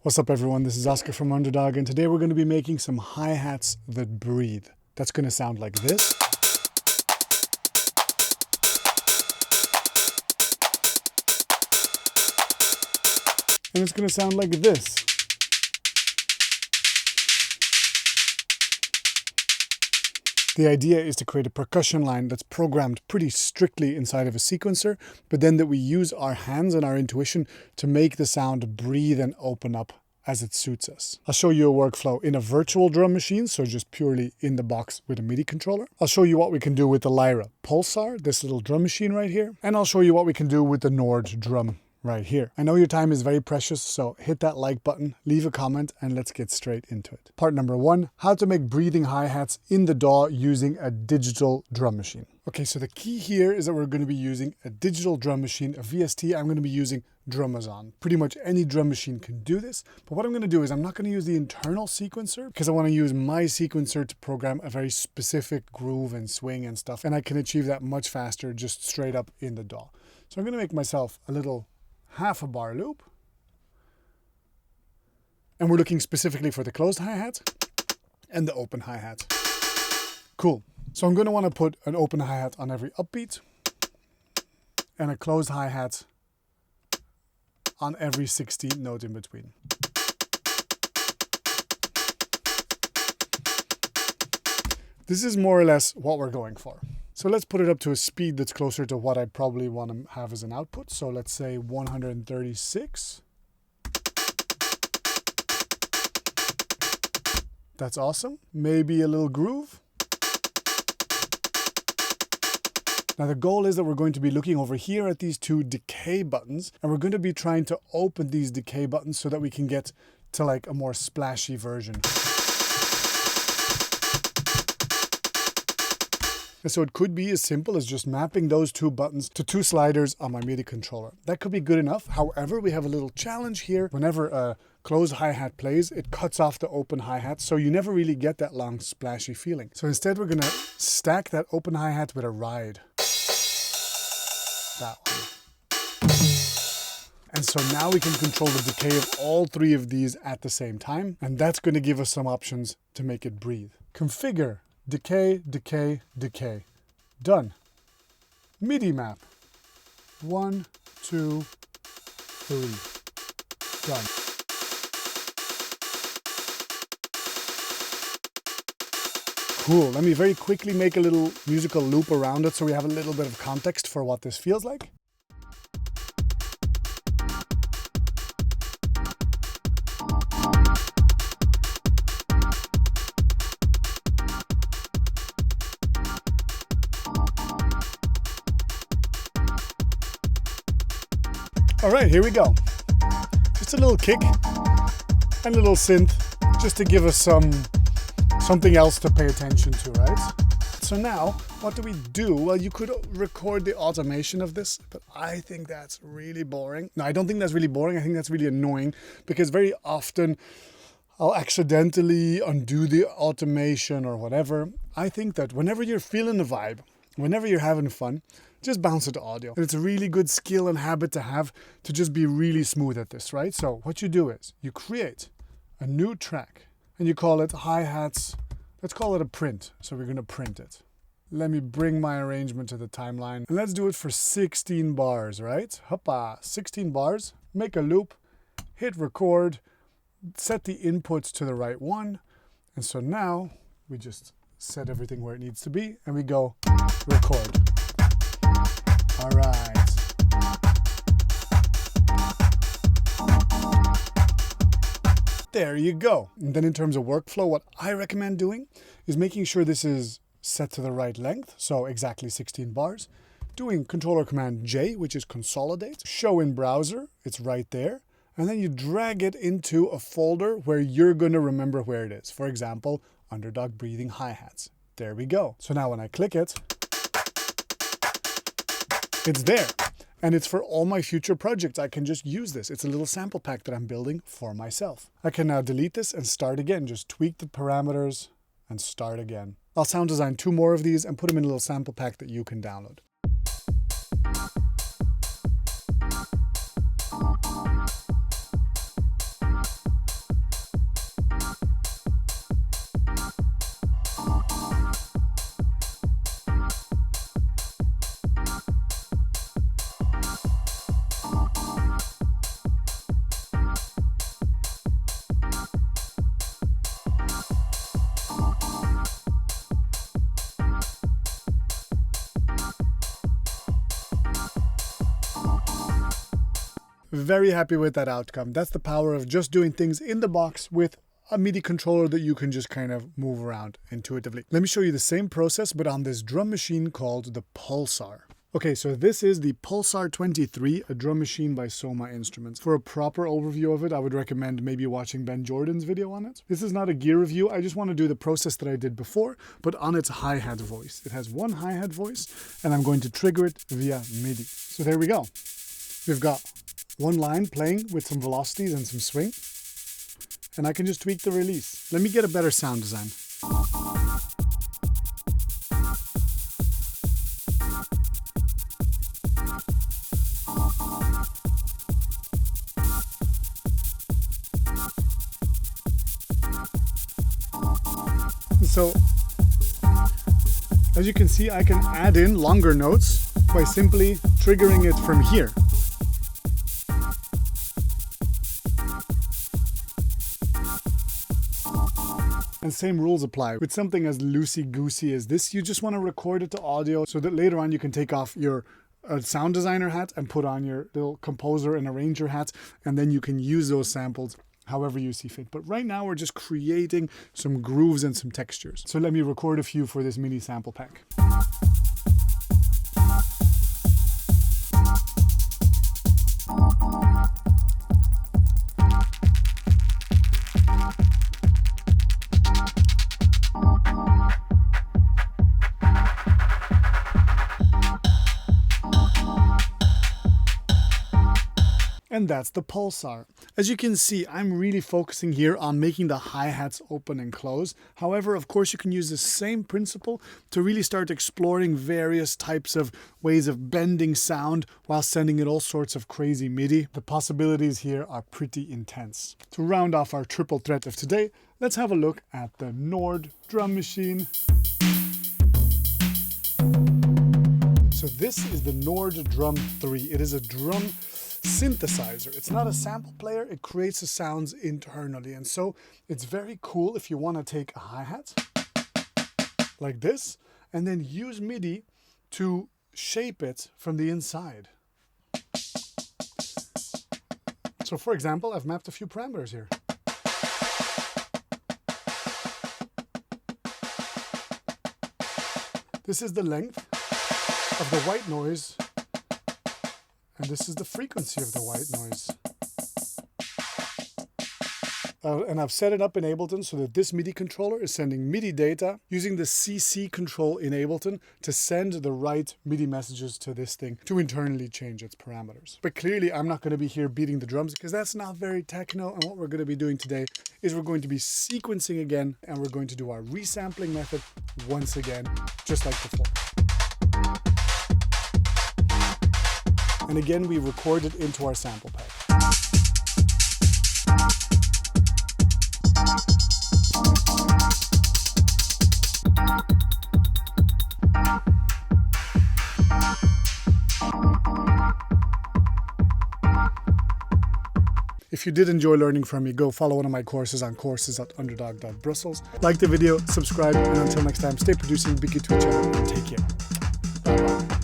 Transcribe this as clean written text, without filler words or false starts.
What's up everyone, this is Oscar from Underdog, and today we're going to be making some hi-hats that breathe. That's going to sound like this. And it's going to sound like this. The idea is to create a percussion line that's programmed pretty strictly inside of a sequencer, but then that we use our hands and our intuition to make the sound breathe and open up as it suits us. I'll show you a workflow in a virtual drum machine, so just purely in the box with a MIDI controller. I'll show you what we can do with the Lyra Pulsar, this little drum machine right here, and I'll show you what we can do with the Nord drum right here. I know your time is very precious, so hit that like button, leave a comment, and let's get straight into it. Part number 1, how to make breathing hi-hats in the DAW using a digital drum machine. Okay, so the key here is that we're going to be using a digital drum machine, a VST. I'm going to be using Drumazon. Pretty much any drum machine can do this, but what I'm going to do is I'm not going to use the internal sequencer because I want to use my sequencer to program a very specific groove and swing and stuff, and I can achieve that much faster just straight up in the DAW. So I'm going to make myself a little half a bar loop, and we're looking specifically for the closed hi-hat and the open hi-hat. Cool. So I'm going to want to put an open hi-hat on every upbeat and a closed hi-hat on every 16th note in between. This is more or less what we're going for. So let's put it up to a speed that's closer to what I probably want to have as an output. So let's say 136. That's awesome. Maybe a little groove. Now the goal is that we're going to be looking over here at these two decay buttons, and we're going to be trying to open these decay buttons so that we can get to like a more splashy version. And so it could be as simple as just mapping those two buttons to two sliders on my MIDI controller. That could be good enough. However, we have a little challenge here. Whenever a closed hi-hat plays, it cuts off the open hi-hat, so you never really get that long splashy feeling. So instead we're going to stack that open hi-hat with a ride. That one. And so now we can control the decay of all three of these at the same time, and that's going to give us some options to make it breathe. Configure. Decay, decay, decay. Done. MIDI map. 1, 2, 3. Done. Cool. Let me very quickly make a little musical loop around it so we have a little bit of context for what this feels like. All right, here we go. Just a little kick and a little synth just to give us something else to pay attention to, right? So now, what do we do? Well, you could record the automation of this, but I think that's really boring. No, I don't think that's really boring. I think that's really annoying because very often I'll accidentally undo the automation or whatever. I think that whenever you're feeling the vibe, whenever you're having fun, just bounce it to audio. And it's a really good skill and habit to have to just be really smooth at this, right? So what you do is you create a new track and you call it hi-hats. Let's call it a print. So we're going to print it. Let me bring my arrangement to the timeline. And let's do it for 16 bars, right? Hoppa, 16 bars. Make a loop, hit record, set the inputs to the right one. And so now we just set everything where it needs to be and we go record. All right. There you go. And then in terms of workflow, what I recommend doing is making sure this is set to the right length. So exactly 16 bars. Doing controller command J, which is consolidate. Show in browser, it's right there. And then you drag it into a folder where you're going to remember where it is. For example, Underdog breathing hi-hats. There we go. So now when I click it, it's there. And it's for all my future projects. I can just use this. It's a little sample pack that I'm building for myself. I can now delete this and start again. Just tweak the parameters and start again. I'll sound design 2 more of these and put them in a little sample pack that you can download. Very happy with that outcome. That's the power of just doing things in the box with a MIDI controller that you can just kind of move around intuitively. Let me show you the same process, but on this drum machine called the Pulsar. Okay, so this is the Pulsar23, a drum machine by Soma Instruments. For a proper overview of it, I would recommend maybe watching Ben Jordan's video on it. This is not a gear review. I just want to do the process that I did before, but on its hi-hat voice. It has one hi-hat voice, and I'm going to trigger it via MIDI. So there we go. We've got one line playing with some velocities and some swing, and I can just tweak the release. Let me get a better sound design. So, as you can see, I can add in longer notes by simply triggering it from here. And same rules apply. With something as loosey-goosey as this, you just want to record it to audio so that later on you can take off your sound designer hat and put on your little composer and arranger hat, and then you can use those samples however you see fit. But right now we're just creating some grooves and some textures. So let me record a few for this mini sample pack. And that's the Pulsar. As you can see, I'm really focusing here on making the hi-hats open and close. However, of course, you can use the same principle to really start exploring various types of ways of bending sound while sending it all sorts of crazy MIDI. The possibilities here are pretty intense. To round off our triple threat of today, let's have a look at the Nord drum machine. So this is the Nord Drum 3. It is a drum synthesizer. It's not a sample player, it creates the sounds internally, and so it's very cool if you want to take a hi-hat like this and then use MIDI to shape it from the inside. So for example, I've mapped a few parameters here. This is the length of the white noise, and this is the frequency of the white noise. And I've set it up in Ableton so that this MIDI controller is sending MIDI data using the CC control in Ableton to send the right MIDI messages to this thing to internally change its parameters. But clearly I'm not going to be here beating the drums because that's not very techno, and what we're going to be doing today is we're going to be sequencing again, and we're going to do our resampling method once again, just like before. And again, we record it into our sample pack. If you did enjoy learning from me, go follow one of my courses on courses@underdog.brussels. Like the video, subscribe, and until next time, stay producing, big it to each other, and take care. Bye-bye.